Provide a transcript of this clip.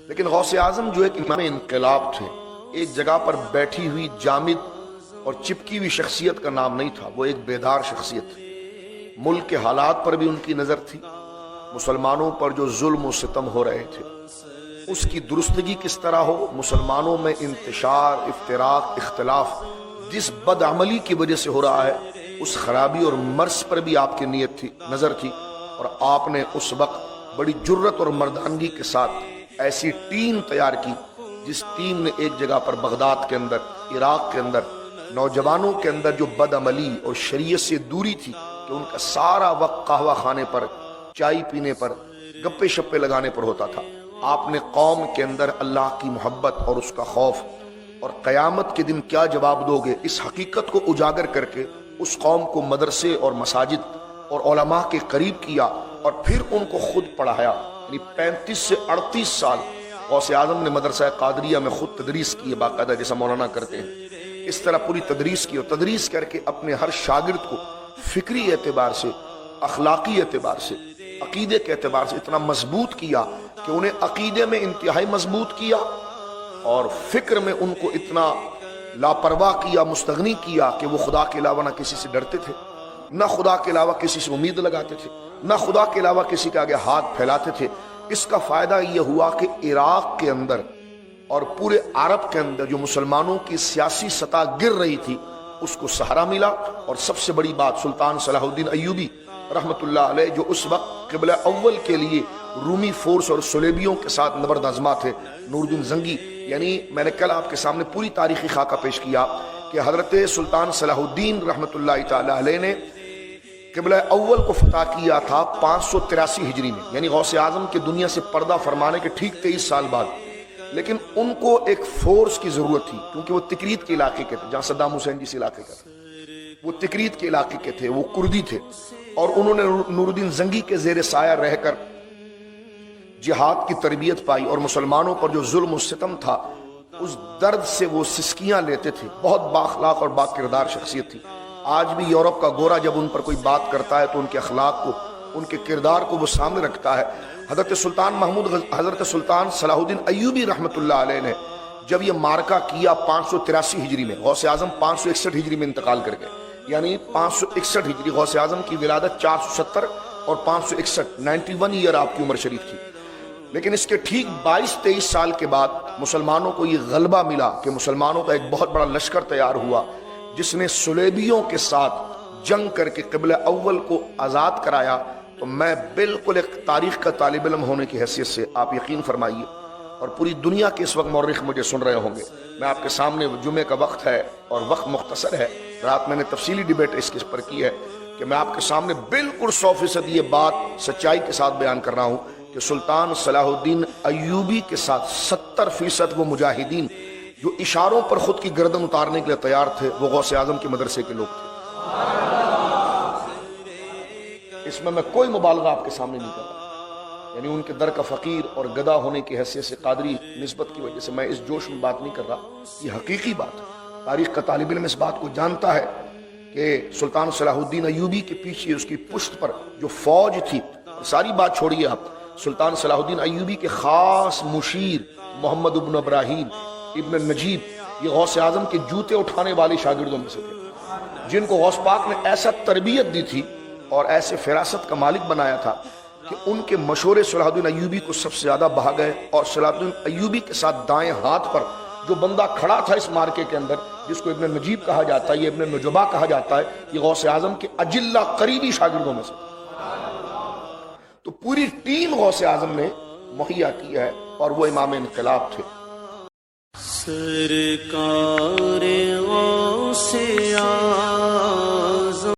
لیکن غوث اعظم جو ایک امام انقلاب تھے، ایک جگہ پر بیٹھی ہوئی جامد اور چپکی ہوئی شخصیت کا نام نہیں تھا، وہ ایک بیدار شخصیت تھی۔ ملک کے حالات پر بھی ان کی نظر تھی، مسلمانوں پر جو ظلم و ستم ہو رہے تھے اس کی درستگی کس طرح ہو، مسلمانوں میں انتشار، افتراق، اختلاف جس بدعملی کی وجہ سے ہو رہا ہے اس خرابی اور مرض پر بھی آپ کی نیت تھی، نظر تھی، اور آپ نے اس وقت بڑی جرت اور مردانگی کے ساتھ ایسی ٹیم تیار کی جس ٹیم نے ایک جگہ پر بغداد کے اندر، عراق کے اندر نوجوانوں کے اندر جو بدعملی اور شریعت سے دوری تھی کہ ان کا سارا وقت قہوہ خانے پر، چائے پینے پر، گپے شپے لگانے پر ہوتا تھا، آپ نے قوم کے اندر اللہ کی محبت اور اس کا خوف اور قیامت کے دن کیا جواب دو گے اس حقیقت کو اجاگر کر کے اس قوم کو مدرسے اور مساجد اور علماء کے قریب کیا اور پھر ان کو خود پڑھایا۔ یعنی 35 سے 38 سال غوث اعظم نے مدرسہ قادریہ میں خود تدریس کی ہے، باقاعدہ جیسا مولانا کرتے ہیں اس طرح پوری تدریس کی، اور تدریس کر کے اپنے ہر شاگرد کو فکری اعتبار سے، اخلاقی اعتبار سے، عقیدے کے اعتبار سے اتنا مضبوط کیا کہ انہیں عقیدے میں انتہائی مضبوط کیا اور فکر میں ان کو اتنا لاپرواہ کیا، مستغنی کیا کہ وہ خدا کے علاوہ نہ کسی سے ڈرتے تھے، نہ خدا کے علاوہ کسی سے امید لگاتے تھے، نہ خدا کے علاوہ کسی کے آگے ہاتھ پھیلاتے تھے۔ اس کا فائدہ یہ ہوا کہ عراق کے اندر اور پورے عرب کے اندر جو مسلمانوں کی سیاسی سطح گر رہی تھی اس کو سہارا ملا، اور سب سے بڑی بات سلطان صلاح الدین ایوبی رحمت اللہ علیہ جو اس وقت قبلہ اول کے لیے رومی فورس اور صلیبیوں کے ساتھ نبرد آزما تھے، نور الدین زنگی، یعنی میں نے کل آپ کے سامنے پوری تاریخی خاکہ پیش کیا کہ حضرت سلطان صلاح الدین رحمت اللہ تعالی علیہ نے قبلہ اول کو فتح کیا تھا 583 ہجری میں، یعنی غوث اعظم کے دنیا سے پردہ فرمانے کے ٹھیک 23 سال بعد۔ لیکن ان کو ایک فورس کی ضرورت تھی کیونکہ وہ تکریت کے علاقے کے تھے، جہاں صدام حسین جس علاقے کا تھا وہ تکریت کے علاقے کے تھے، وہ کردی تھے، اور انہوں نے نور الدین زنگی کے زیر سایہ رہ کر جہاد کی تربیت پائی اور مسلمانوں پر جو ظلم و ستم تھا اس درد سے وہ سسکیاں لیتے تھے۔ بہت بااخلاق اور با کردار شخصیت تھی۔ آج بھی یورپ کا گورا جب ان پر کوئی بات کرتا ہے تو ان کے اخلاق کو، ان کے کردار کو وہ سامنے رکھتا ہے۔ حضرت سلطان صلاح الدین ایوبی رحمت اللہ علیہ نے جب یہ مارکہ کیا 583 ہجری میں، غوث اعظم 561 ہجری میں انتقال کر گئے، یعنی 561 ہجری، غوث اعظم کی ولادت 470 اور 561، 91 ایئر آپ کی عمر شریف تھی۔ لیکن اس کے ٹھیک 22-23 سال کے بعد مسلمانوں کو یہ غلبہ ملا کہ مسلمانوں کا ایک بہت بڑا لشکر تیار ہوا جس نے صلیبیوں کے ساتھ جنگ کر کے قبلہ اول کو آزاد کرایا۔ تو میں بالکل ایک تاریخ کا طالب علم ہونے کی حیثیت سے آپ یقین فرمائیے، اور پوری دنیا کے اس وقت مورخ مجھے سن رہے ہوں گے، میں آپ کے سامنے جمعے کا وقت ہے اور وقت مختصر ہے، رات میں نے تفصیلی ڈیبیٹ اس کے پر کی ہے کہ میں آپ کے سامنے بالکل 100% یہ بات سچائی کے ساتھ بیان کر رہا ہوں کہ سلطان صلاح الدین ایوبی کے ساتھ 70% وہ مجاہدین جو اشاروں پر خود کی گردن اتارنے کے لیے تیار تھے وہ غوث اعظم کے مدرسے کے لوگ تھے۔ اس میں کوئی مبالغہ آپ کے سامنے نہیں کر رہا، یعنی ان کے در کا فقیر اور گدا ہونے کی حیثیت سے قادری نسبت کی وجہ سے میں اس جوش میں بات نہیں کر رہا، یہ حقیقی بات ہے۔ تاریخ کا طالب علم اس بات کو جانتا ہے کہ سلطان صلاح الدین ایوبی کے پیچھے اس کی پشت پر جو فوج تھی، ساری بات چھوڑیے آپ، سلطان صلاح الدین ایوبی کے خاص مشیر محمد ابن ابراہیم ابن نجیب یہ غوث اعظم کے جوتے اٹھانے والے شاگردوں میں سے تھے، جن کو غوث پاک نے ایسا تربیت دی تھی اور ایسے فراست کا مالک بنایا تھا کہ ان کے مشورے صلاح الدین ایوبی کو سب سے زیادہ بہا گئے، اور صلاح الدین ایوبی کے ساتھ دائیں ہاتھ پر جو بندہ کھڑا تھا اس مارکے کے اندر جس کو ابن نجیب کہا جاتا ہے، یہ ابن نجبہ کہا جاتا ہے، یہ غوث اعظم کے اجلہ قریبی شاگردوں میں سے۔ تو پوری ٹیم غوث اعظم نے مہیا کی ہے اور وہ امام انقلاب تھے۔ سرکار